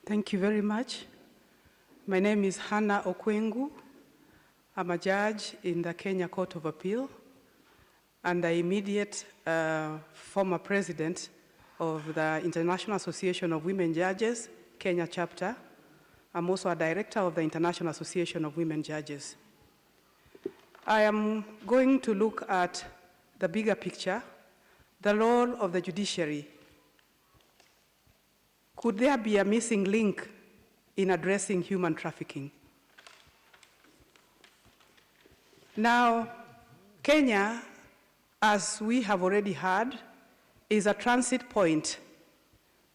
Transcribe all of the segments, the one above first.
Thank you very much. My name is Hannah Okwengu. I'm a judge in the Kenya Court of Appeal and the immediate former president of the International Association of Women Judges, Kenya chapter. I'm also a director of the International Association of Women Judges. I am going to look at the bigger picture, the role of the judiciary. Could there be a missing link in addressing human trafficking? Now, Kenya, as we have already heard, is a transit point.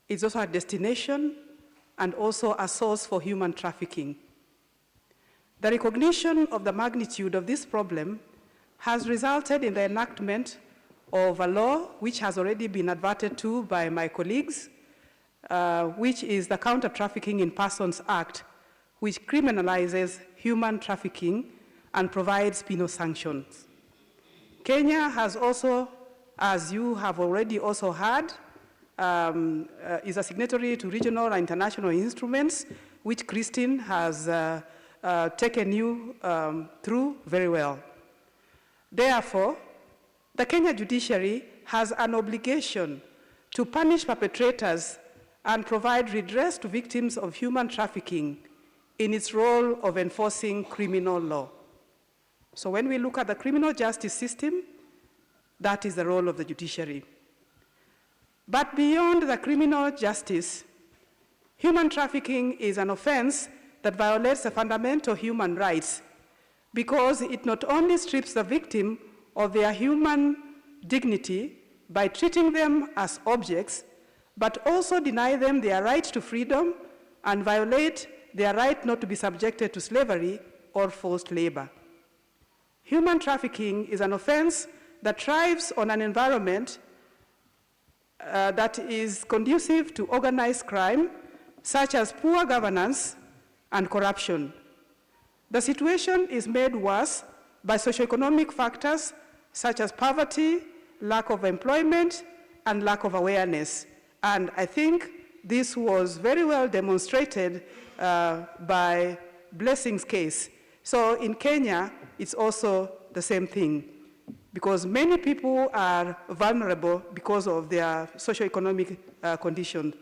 It's also a destination and also a source for human trafficking. The recognition of the magnitude of this problem has resulted in the enactment of a law which has already been adverted to by my colleagues, which is the Counter-Trafficking in Persons Act, which criminalizes human trafficking and provides penal sanctions. Kenya has also, as you have already also heard, is a signatory to regional and international instruments, which Christine has taken you through very well. Therefore, the Kenya judiciary has an obligation to punish perpetrators and provide redress to victims of human trafficking in its role of enforcing criminal law. So when we look at the criminal justice system, that is the role of the judiciary. But beyond the criminal justice, human trafficking is an offense that violates the fundamental human rights because it not only strips the victim of their human dignity by treating them as objects, but also deny them their right to freedom and violate their right not to be subjected to slavery or forced labor. Human trafficking is an offense that thrives on an environment that is conducive to organized crime, such as poor governance and corruption. The situation is made worse by socioeconomic factors such as poverty, lack of employment, and lack of awareness. And I think this was very well demonstrated by Blessing's case. So in Kenya, it's also the same thing, because many people are vulnerable because of their socioeconomic condition.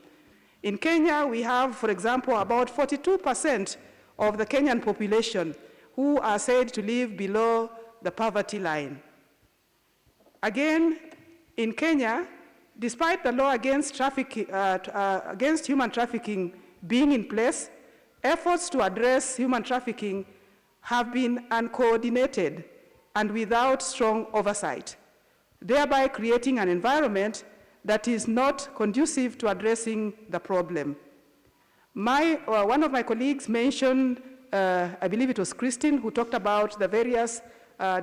In Kenya, we have, for example, about 42% of the Kenyan population who are said to live below the poverty line. Again, in Kenya, despite the law against human trafficking being in place, efforts to address human trafficking have been uncoordinated and without strong oversight, thereby creating an environment that is not conducive to addressing the problem. One of my colleagues mentioned, I believe it was Christine, who talked about the various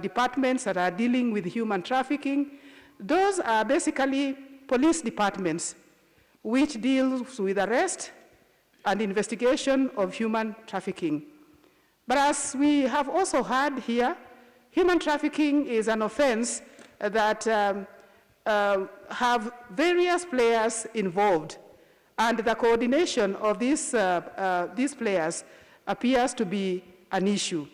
departments that are dealing with human trafficking. Those are basically police departments which deals with arrest and investigation of human trafficking. But as we have also heard here, human trafficking is an offense that have various players involved, and the coordination of these players appears to be an issue.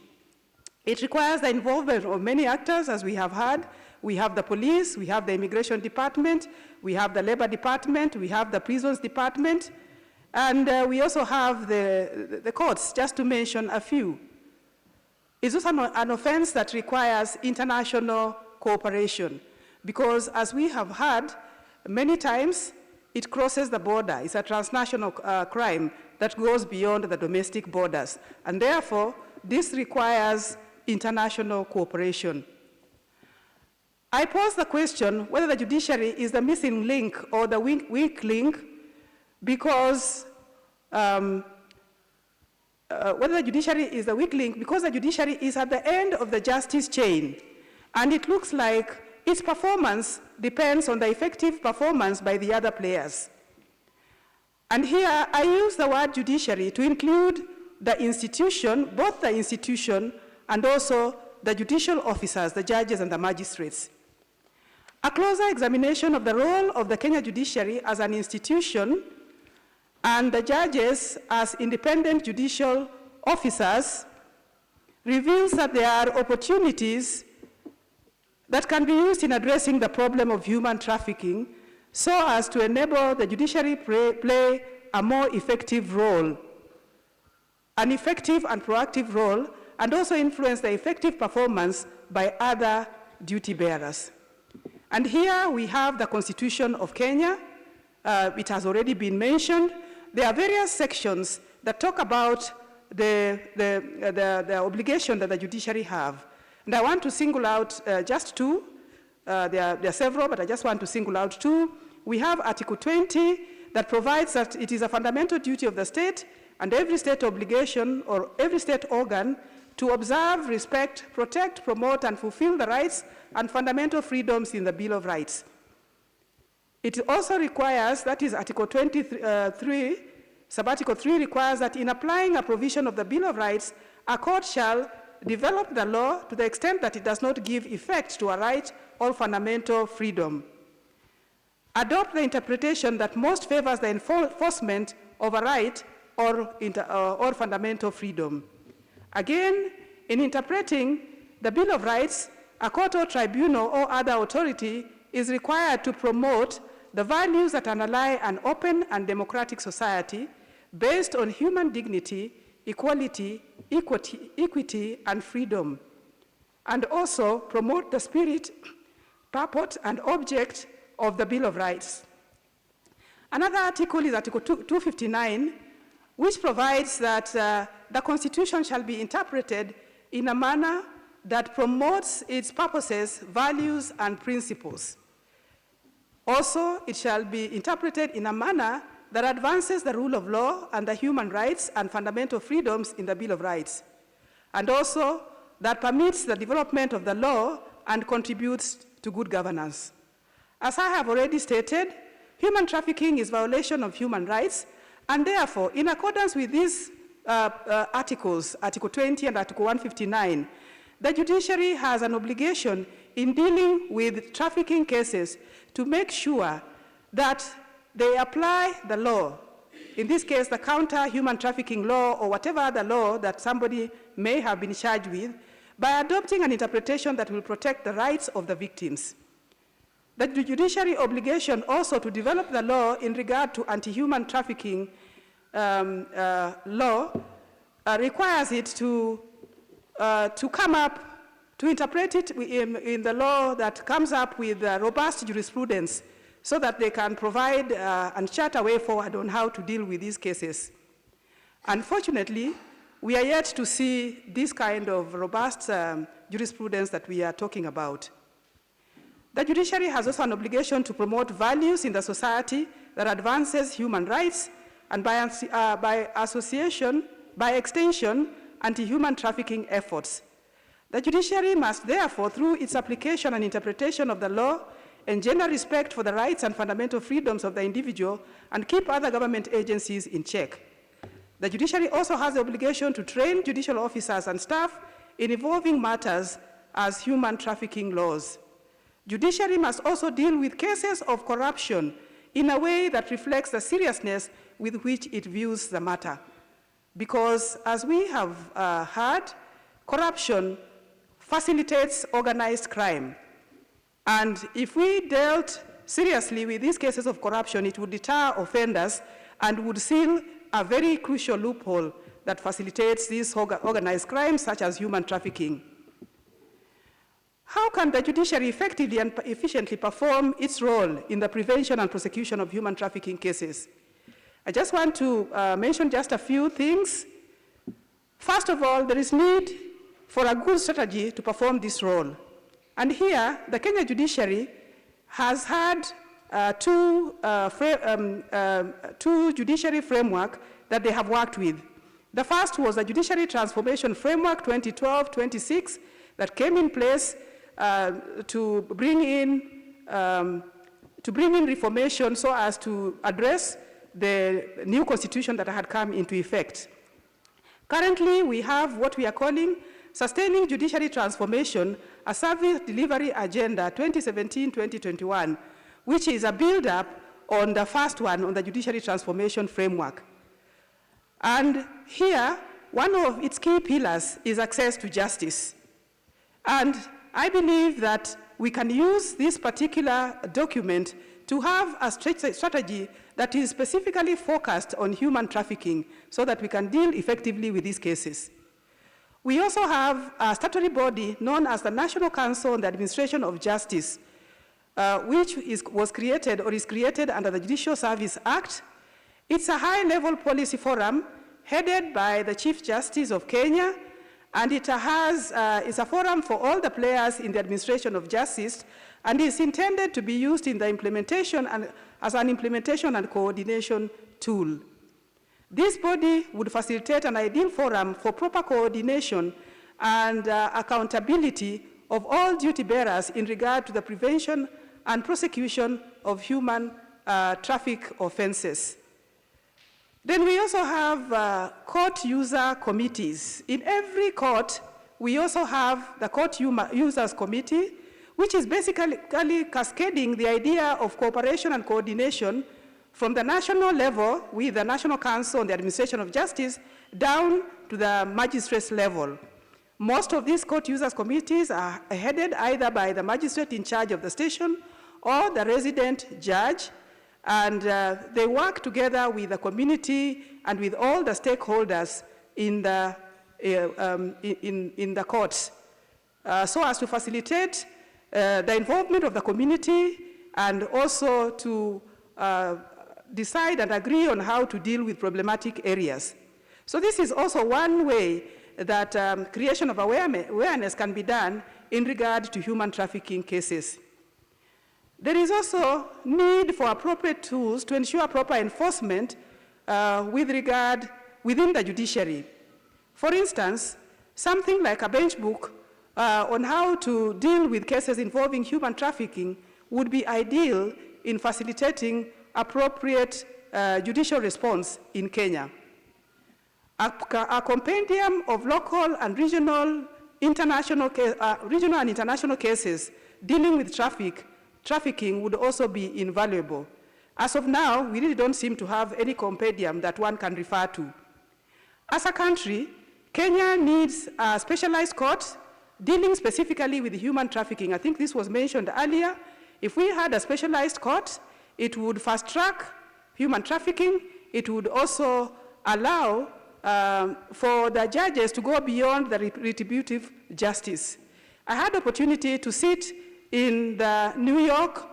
It requires the involvement of many actors, as we have heard. We have the police, we have the immigration department, we have the labor department, we have the prisons department, and we also have the courts, just to mention a few. It's also an offense that requires international cooperation, because as we have heard, many times it crosses the border. It's a transnational crime that goes beyond the domestic borders, and therefore this requires international cooperation. I pose the question whether the judiciary is the missing link or the weak link, because whether the judiciary is the weak link because the judiciary is at the end of the justice chain, and it looks like its performance depends on the effective performance by the other players. And here I use the word judiciary to include the institution, both the institution and also the judicial officers, the judges and the magistrates. A closer examination of the role of the Kenya judiciary as an institution and the judges as independent judicial officers reveals that there are opportunities that can be used in addressing the problem of human trafficking so as to enable the judiciary play a more effective role, an effective and proactive role, and also influence the effective performance by other duty bearers. And here we have the Constitution of Kenya. It has already been mentioned. There are various sections that talk about the obligation that the judiciary have. And I want to single out just two. There are several, but I just want to single out two. We have Article 20 that provides that it is a fundamental duty of the state and every state obligation or every state organ to observe, respect, protect, promote, and fulfill the rights and fundamental freedoms in the Bill of Rights. It also requires, that is Article 23, Subarticle 3 requires that in applying a provision of the Bill of Rights, a court shall develop the law to the extent that it does not give effect to a right or fundamental freedom. Adopt the interpretation that most favors the enforcement of a right or fundamental freedom. Again, in interpreting the Bill of Rights, a court or tribunal or other authority is required to promote the values that underlie an open and democratic society based on human dignity, equality, equity, and freedom, and also promote the spirit, purport, and object of the Bill of Rights. Another article is Article 259, which provides that the Constitution shall be interpreted in a manner that promotes its purposes, values, and principles. Also, it shall be interpreted in a manner that advances the rule of law and the human rights and fundamental freedoms in the Bill of Rights, and also that permits the development of the law and contributes to good governance. As I have already stated, human trafficking is violation of human rights, and therefore, in accordance with these articles, Article 20 and Article 159, the judiciary has an obligation in dealing with trafficking cases to make sure that they apply the law, in this case, the counter-human trafficking law or whatever other law that somebody may have been charged with, by adopting an interpretation that will protect the rights of the victims. The judiciary obligation also to develop the law in regard to anti-human trafficking law requires it to come up, to interpret it in the law that comes up with robust jurisprudence so that they can provide and chart a way forward on how to deal with these cases. Unfortunately, we are yet to see this kind of robust jurisprudence that we are talking about. The judiciary has also an obligation to promote values in the society that advances human rights and by association, by extension, anti-human trafficking efforts. The judiciary must therefore, through its application and interpretation of the law, engender respect for the rights and fundamental freedoms of the individual and keep other government agencies in check. The judiciary also has the obligation to train judicial officers and staff in evolving matters as human trafficking laws. Judiciary must also deal with cases of corruption in a way that reflects the seriousness with which it views the matter. Because as we have heard, corruption facilitates organized crime. And if we dealt seriously with these cases of corruption, it would deter offenders and would seal a very crucial loophole that facilitates these organized crimes such as human trafficking. How can the judiciary effectively and efficiently perform its role in the prevention and prosecution of human trafficking cases? I just want to mention just a few things. First of all, there is need for a good strategy to perform this role. And here, the Kenya Judiciary has had two judiciary framework that they have worked with. The first was the Judiciary Transformation Framework 2012-26 that came in place to bring in reformation so as to address the new constitution that had come into effect. Currently, we have what we are calling Sustaining Judiciary Transformation, a Service Delivery Agenda 2017-2021, which is a build-up on the first one, on the judiciary transformation framework. And here, one of its key pillars is access to justice. And I believe that we can use this particular document to have a strategy that is specifically focused on human trafficking so that we can deal effectively with these cases. We also have a statutory body known as the National Council on the Administration of Justice, which was created or is created under the Judicial Service Act. It's a high-level policy forum headed by the Chief Justice of Kenya, and it's a forum for all the players in the administration of justice, and is intended to be used in the implementation and as an implementation and coordination tool. This body would facilitate an ideal forum for proper coordination and accountability of all duty bearers in regard to the prevention and prosecution of human traffic offenses. Then we also have court user committees. In every court, we also have the court users committee, which is basically cascading the idea of cooperation and coordination from the national level with the National Council on the Administration of Justice down to the magistrates level. Most of these court users committees are headed either by the magistrate in charge of the station or the resident judge, and they work together with the community and with all the stakeholders in the courts so as to facilitate the involvement of the community and also to decide and agree on how to deal with problematic areas. So this is also one way that creation of awareness can be done in regard to human trafficking cases. There is also need for appropriate tools to ensure proper enforcement within the judiciary. For instance, something like a bench book on how to deal with cases involving human trafficking would be ideal in facilitating appropriate judicial response in Kenya. A compendium of local and regional and international cases dealing with trafficking would also be invaluable. As of now, we really don't seem to have any compendium that one can refer to. As a country, Kenya needs a specialized court dealing specifically with human trafficking. I think this was mentioned earlier. If we had a specialized court, it would fast-track human trafficking. It would also allow for the judges to go beyond the retributive justice. I had the opportunity to sit in the New York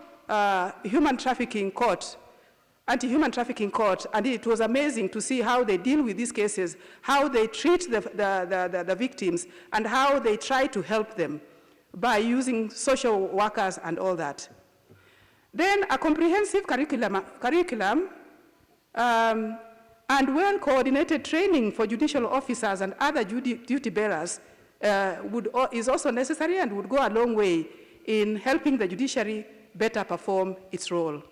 Human Trafficking Court, Anti-Human Trafficking Court, and it was amazing to see how they deal with these cases, how they treat the victims, and how they try to help them by using social workers and all that. Then a comprehensive curriculum and well-coordinated training for judicial officers and other duty bearers is also necessary and would go a long way in helping the judiciary better perform its role.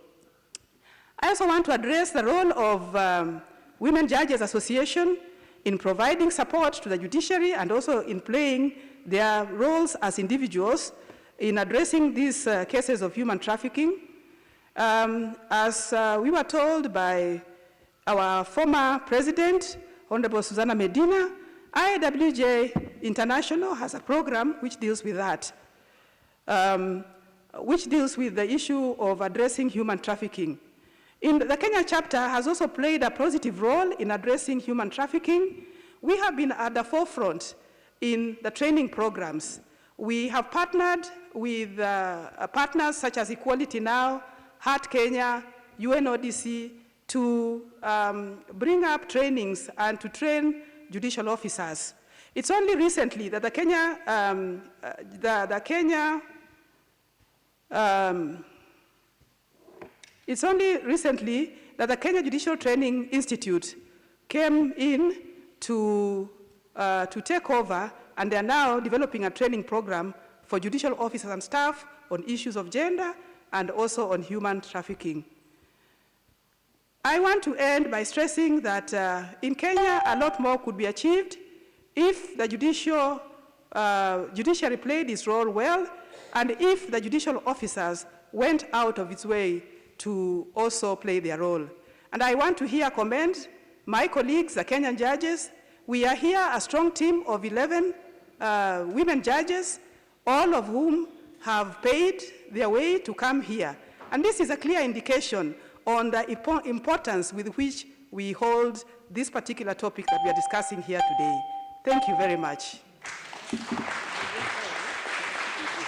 I also want to address the role of Women Judges Association in providing support to the judiciary and also in playing their roles as individuals in addressing these cases of human trafficking. As we were told by our former president, Honorable Susanna Medina, IWJ International has a program which deals with that, which deals with the issue of addressing human trafficking. The Kenyan chapter has also played a positive role in addressing human trafficking. We have been at the forefront in the training programs. We have partnered with partners such as Equality Now, Heart Kenya, UNODC, to bring up trainings and to train judicial officers. It's only recently that the Kenya Judicial Training Institute came in to take over, and they are now developing a training program for judicial officers and staff on issues of gender and also on human trafficking. I want to end by stressing that in Kenya, a lot more could be achieved if the judiciary played its role well, and if the judicial officers went out of its way to also play their role. And I want to here commend my colleagues, the Kenyan judges. We are here a strong team of 11 women judges, all of whom have paid their way to come here. And this is a clear indication on the importance with which we hold this particular topic that we are discussing here today. Thank you very much.